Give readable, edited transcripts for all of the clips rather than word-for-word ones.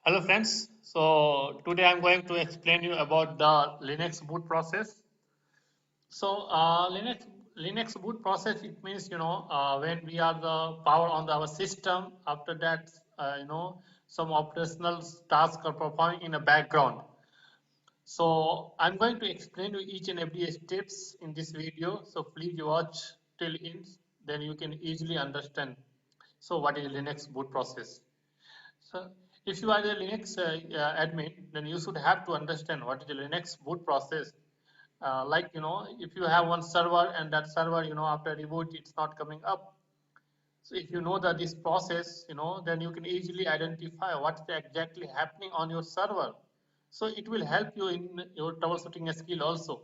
Hello friends. So today I'm going to explain you about the Linux boot process. So Linux boot process, it means when we are the power on our system. After that, some operational tasks are performing in the background. So I'm going to explain you each and every steps in this video. So please watch till end, then you can easily understand. So what is Linux boot process? So if you are a Linux admin, then you should have to understand what is the Linux boot process. If you have one server and that server, after reboot, it's not coming up. So if you know that this process, then you can easily identify what's exactly happening on your server. So it will help you in your troubleshooting skill also.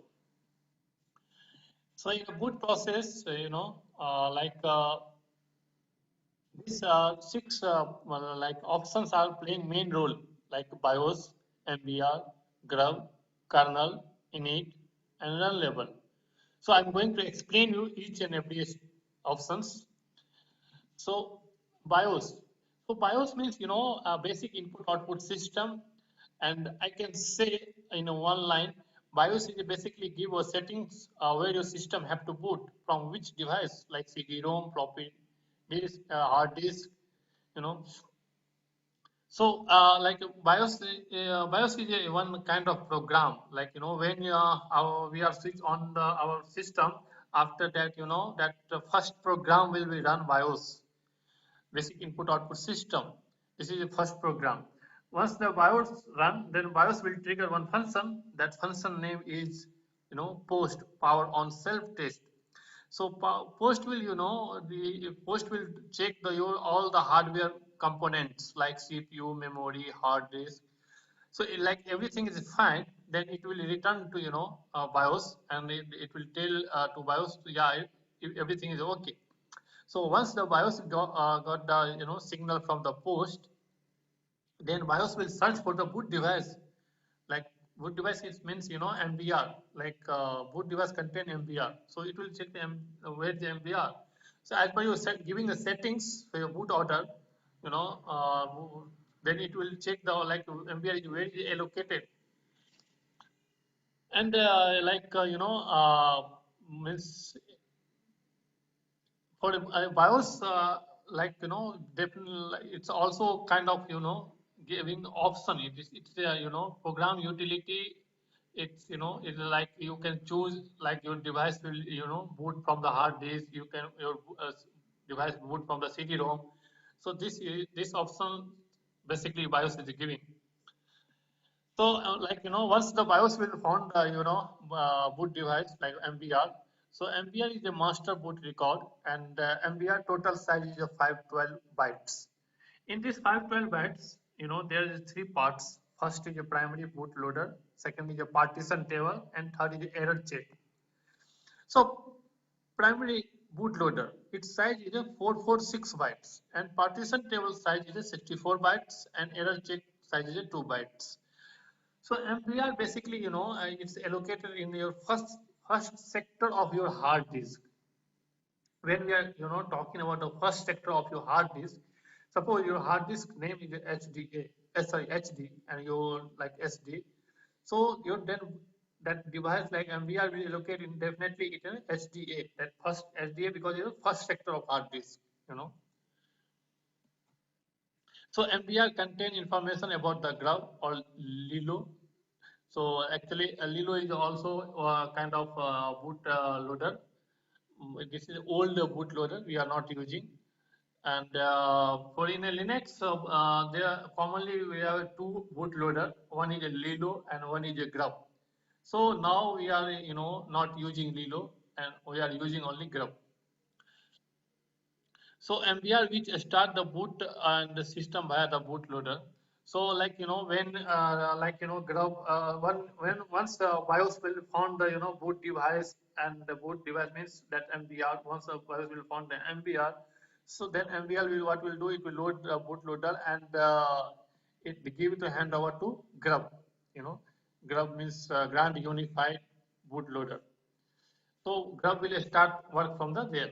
So in a boot process, these six options are playing main role like BIOS, MBR, grub, kernel, init, and run level. So I'm going to explain you each and every options. So BIOS. So BIOS means a basic input output system, and I can say in a one line, BIOS is basically give a settings where your system have to boot from which device like CD-ROM, floppy disk, hard disk, you know. So BIOS is one kind of program. Like when we are switch on our system, after that that the first program will be run BIOS, basic input output system. This is the first program. Once the BIOS run, then BIOS will trigger one function. That function name is post power on self test. So post will the post will check your all the hardware components like CPU, memory, hard disk. So like everything is fine, then it will return to BIOS, and it will tell to BIOS, yeah, everything is okay. So once the BIOS got the signal from the post, then BIOS will search for the boot device. Like boot device is means MBR. Like boot device contain MBR, so it will check where the MBR. So as per your giving the settings for your boot order, you know, uh, then it will check the like MBR is where it is allocated, and means for BIOS, definitely it's also kind of giving option. It's a program utility. It's it's like you can choose like your device will boot from the hard disk. You can your device boot from the CD-ROM. So this option basically BIOS is giving. So, once the BIOS will found, boot device like MBR. So MBR is a master boot record, and MBR total size is a 512 bytes. In this 512 bytes, there is three parts. First is a primary bootloader, second is a partition table, and third is the error check. So primary bootloader, its size is a 446 bytes, and partition table size is a 64 bytes, and error check size is a 2 bytes. So MBR basically, it's allocated in your first sector of your hard disk. When we are, talking about the first sector of your hard disk, suppose your hard disk name is HDA, HD, and your like SD. So your then that device like MBR will allocate indefinitely in HDA, that first HDA because it's the first sector of hard disk, you know. So MBR contain information about the grub or Lilo. So actually, Lilo is also kind of boot loader. This is old boot loader we are not using. And for in a Linux, there commonly we have two boot loader. One is a Lilo and one is a grub. So now we are not using Lilo and we are using only grub. So MBR which start the boot and the system via the bootloader. So when grub when once the BIOS will found the boot device, and the boot device means that MBR, once the BIOS will found the MBR, so then MBR will what will do, it will load the bootloader, and it give it a handover to grub. Grub means Grand Unified Bootloader. So grub will start work from the there.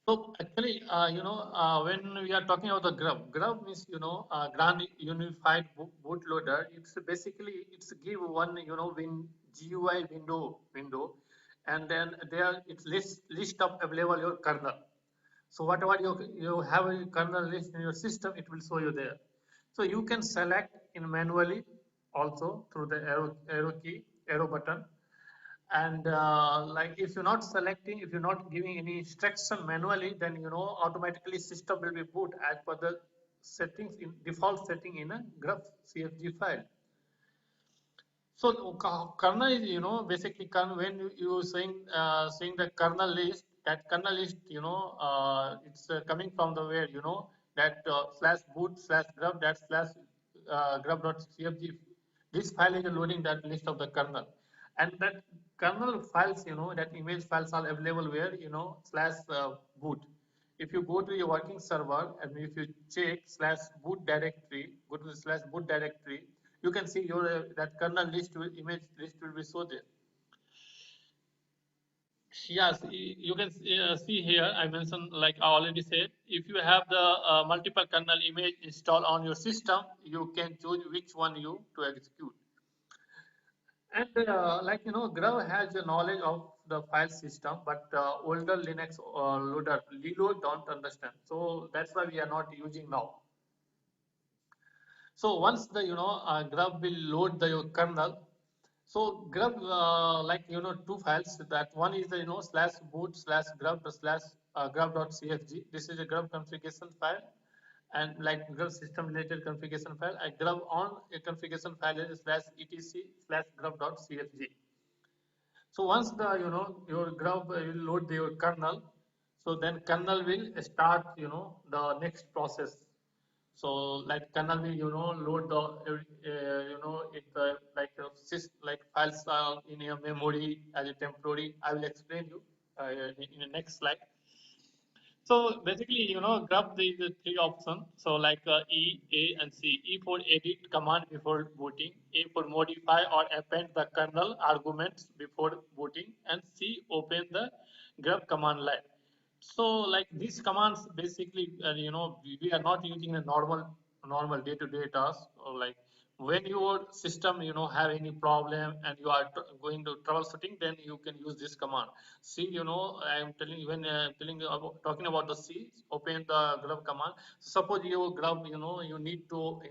So actually, when we are talking about the grub means, Grand Unified Bootloader. It's basically it's give one, GUI and then there it's list of available your kernel. So whatever you have a kernel list in your system, it will show you there. So you can select in manually also through the arrow key, arrow button, and like if you're not selecting, if you're not giving any instruction manually, then automatically system will be boot as per the settings in default setting in a graph CFG file. So kernel is, basically when you saying the kernel list, that kernel list, it's coming from the where, that slash boot slash grub, that slash grub.cfg. This file is loading that list of the kernel, and that kernel files, that image files are available where, slash boot. If you go to your working server and if you check slash boot directory, go to the slash boot directory, you can see your that kernel list will image list will be shown there. Yes, you can see here. I mentioned, like I already said, if you have the multiple kernel image installed on your system, you can choose which one you to execute. And like Grub has a knowledge of the file system, but older Linux loader Lilo don't understand. So that's why we are not using now. So once the Grub will load the your kernel. So Grub like two files. That one is the slash boot slash grub slash grub.cfg. This is a Grub configuration file, and like Grub system related configuration file. I Grub on a configuration file is slash etc slash grub.cfg. So once the your grub will load your kernel, so then kernel will start the next process. So like kernel will load the it like like files are in your memory as a temporary. I will explain you in the next slide. So basically, grab the three options. So like E, A, and C. E for edit command before booting. A for modify or append the kernel arguments before booting. And C open the grab command line. So like these commands basically, we are not using a normal day-to-day task. Or like when your system have any problem and you are going to troubleshooting, then you can use this command. See, I am telling you when telling you about talking about the C, open the grub command. Suppose your grub, you need to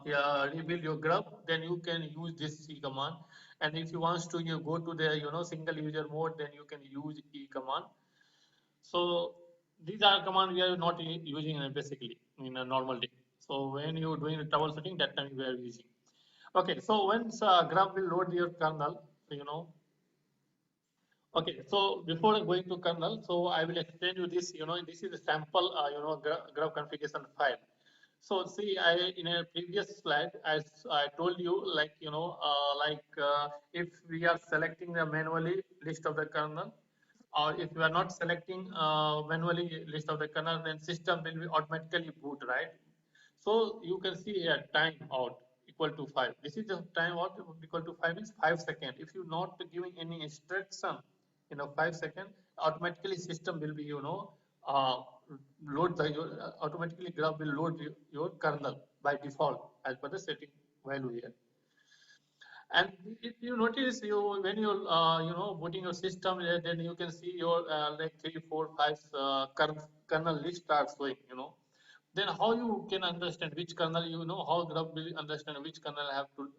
yeah, rebuild your grub, then you can use this C command. And if you want to you go to the single user mode, then you can use E command. So these are commands we are not using basically in a normal day. So when you're doing the troubleshooting, that time we are using. Okay, so once grub will load your kernel, okay, so before going to kernel, so I will explain you this, this is a sample, grub configuration file. So see, I in a previous slide, as I told you, like, if we are selecting the manually list of the kernel, or if you are not selecting manually list of the kernel, then system will be automatically boot, right? So you can see here time out equal to 5. This is the time out equal to 5 means 5 seconds. If you not giving any instruction, 5 seconds, automatically system will be, uh, load the, automatically grab will load your kernel by default as per the setting value here. And if you notice, when you booting your system, then you can see your like 3, 4, 5 kernel list starts showing. Then how you can understand which kernel, how grub will understand which kernel have to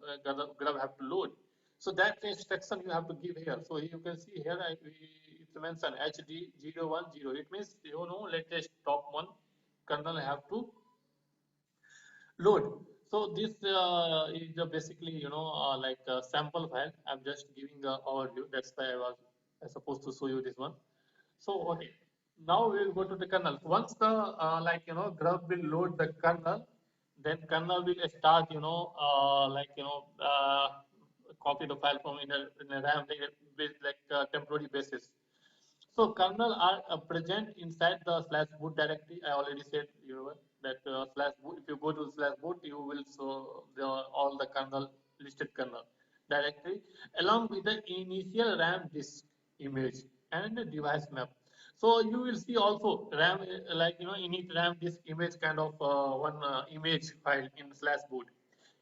grub have to load. So that instruction you have to give here. So you can see here it's mentioned HD010. It means latest top one kernel have to load. So this is basically like a sample file. I'm just giving the overview. That's why I supposed to show you this one. So okay, now we will go to the kernel. Once the grub will load the kernel, then kernel will start copy the file from in a RAM like temporary basis. So kernel are present inside the slash boot directory. I already said that slash boot. If you go to slash boot, you will show all the kernel listed kernel directory along with the initial RAM disk image and the device map. So you will see also RAM, like init RAM this image kind of one image file in slash boot.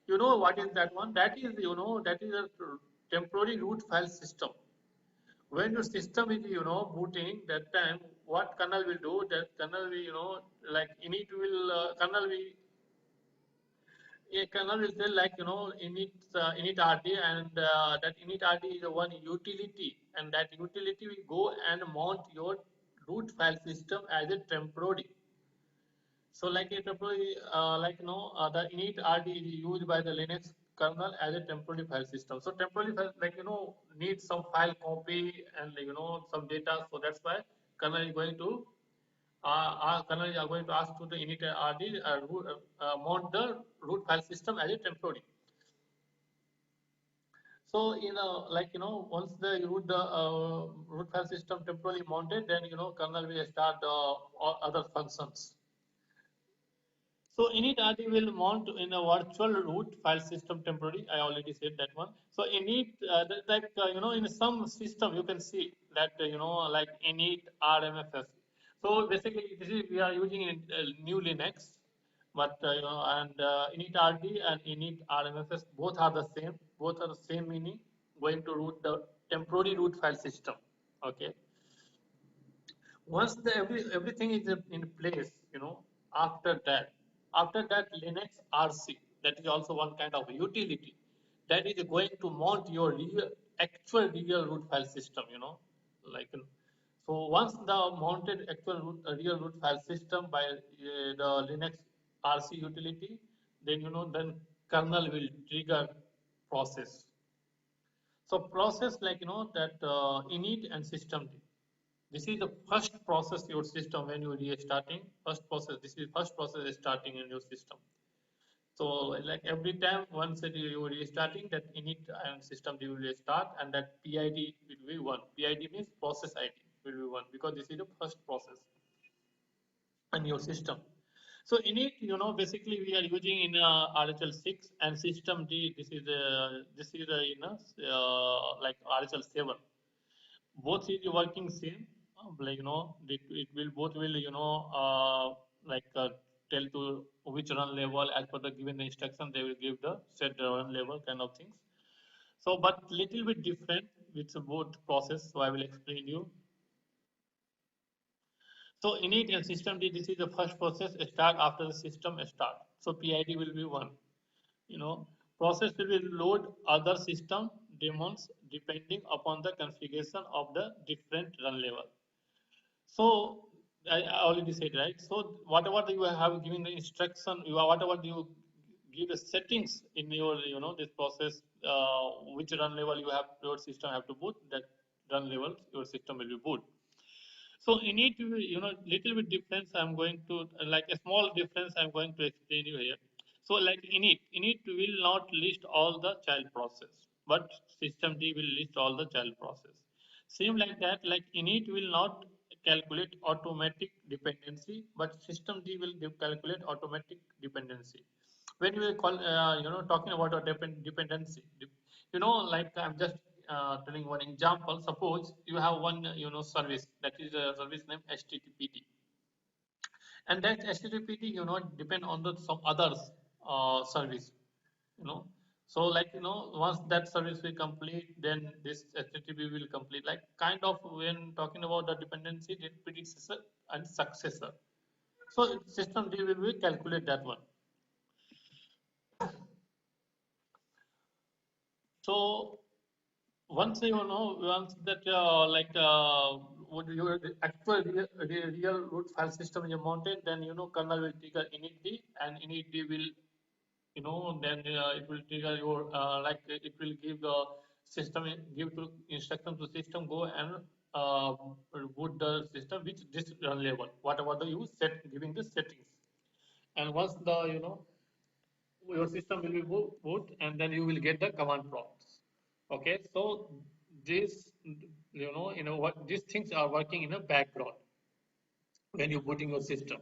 You know what is that one? That is that is a temporary root file system. When your system is booting, that time what kernel will do? That kernel will like init will kernel will a kernel will say like init RD, and that init RD is a one utility, and that utility will go and mount your root file system as a temporary. So like a temporary like the init RD is used by the Linux kernel as a temporary file system. So temporary file like needs some file copy and some data. So that's why kernel is going to our kernel are going to ask to the init RD mount the root file system as a temporary. So like once the root file system temporarily mounted, then kernel will start all other functions. So init RD will mount in a virtual root file system temporary. I already said that one. So init like in some system you can see that like init RMFS. So basically this is we are using in new Linux, but and init RD and init RMFS both are the same. Both are the same meaning. Going to root the temporary root file system. Okay. Once the everything is in place, after that Linux RC, that is also one kind of utility that is going to mount your actual real root file system, like so once the mounted actual real root file system by the Linux RC utility, then then kernel will trigger process. So process like that init and systemd. This is the first process your system when you restarting. First process. This is first process is starting in your system. So like every time once that you restarting, that init and system will restart, and that PID will be one. PID means process ID will be one because this is the first process in your system. So init, basically we are using in RHL6 and system D. This is like RHL7. Both is working same, like it will both will like tell to which run level as per the given instruction they will give the set run level kind of things. So but little bit different with both process, so I will explain you. So init and system D, this is the first process start after the system start. So PID will be one. Process will load other system daemons depending upon the configuration of the different run level. So I already said, right? So whatever you have given the instruction, whatever you give the settings in your this process, which run level your system have to boot, that run level your system will be boot. So init, little bit difference. I'm going to like a small difference. I'm going to explain you here. So like init will not list all the child process, but systemd will list all the child process. Same like that, like init will not calculate automatic dependency, but systemd will calculate automatic dependency. When we call, talking about a dependency, like I'm just telling one example. Suppose you have one, service, that is a service name HTTPD, and that HTTPD, depend on the some others service, you know. So like once that service will complete, then this HTTP will complete. Like kind of when talking about the dependency, the predecessor and successor. So system D will be calculate that one. So once that like what your actual real root file system is mounted, then kernel will trigger init and init will then it will trigger your like it will give the system give to instruction to system go and uh, boot the system which this run level whatever the you set giving the settings, and once the your system will be boot, and then you will get the command prompts. Okay, so this what these things are working in a background when you're booting your system.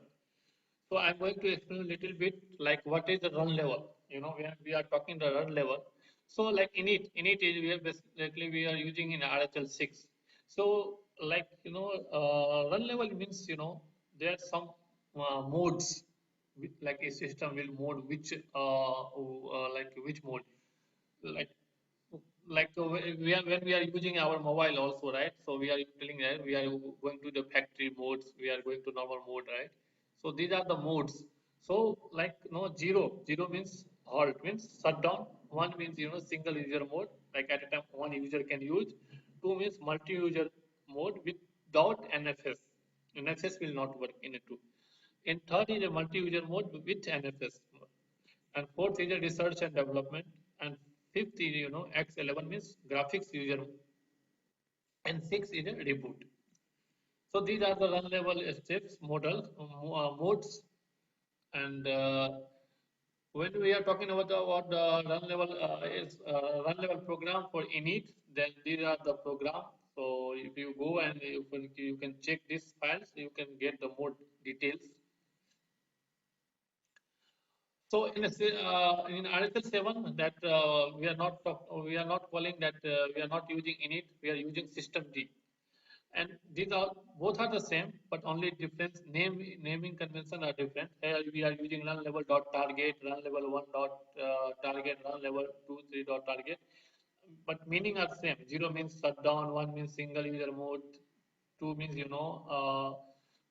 So I'm going to explain a little bit like what is the run level. When we are talking the run level. So like init is we are basically we are using in RHL6. So like run level means there are some modes like a system will mode which like which mode like we are when we are using our mobile also, right? So we are telling that we are going to the factory modes, we are going to normal mode, right? So these are the modes. So like zero means halt, means shut down. One means single user mode, like at a time one user can use. Two means multi-user mode without NFS. NFS will not work in a two. In third is a multi-user mode with NFS mode. And fourth is a research and development. And fifth is X11 means graphics user, and six is a reboot. So these are the run level steps, models, modes, and when we are talking about the run level is run level program for init, then these are the program. So if you go and you can check these files, you can get the more details. So in Article 7 that we are not calling that we are not using init, we are using systemd. And these are both are the same, but only difference naming convention are different. Here we are using run level dot target, run level one dot target, run level two three dot target, but meaning are same. Zero means shutdown, one means single user mode, two means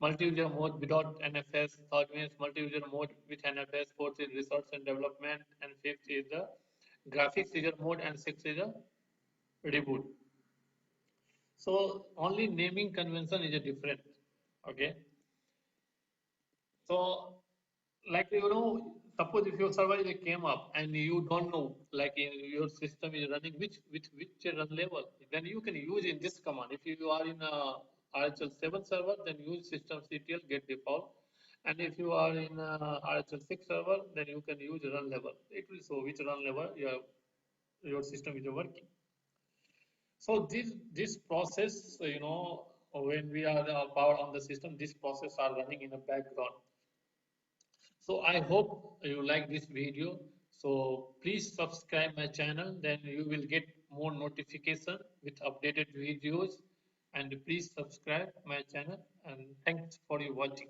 multi-user mode without NFS, third means multi-user mode with NFS, fourth is research and development, and fifth is the graphics user mode, and sixth is a reboot. So only naming convention is a different. Okay. So like suppose if your server came up and you don't know, like in your system is running which run level, then you can use in this command. If you are in a RHL 7 server, then use systemctl get default. And if you are in a RHL 6 server, then you can use run level. It will show which run level your system is working. So this process, when we are power on the system, this process are running in the background. So I hope you like this video. So please subscribe my channel, then you will get more notification with updated videos. And please subscribe my channel, and thanks for your watching.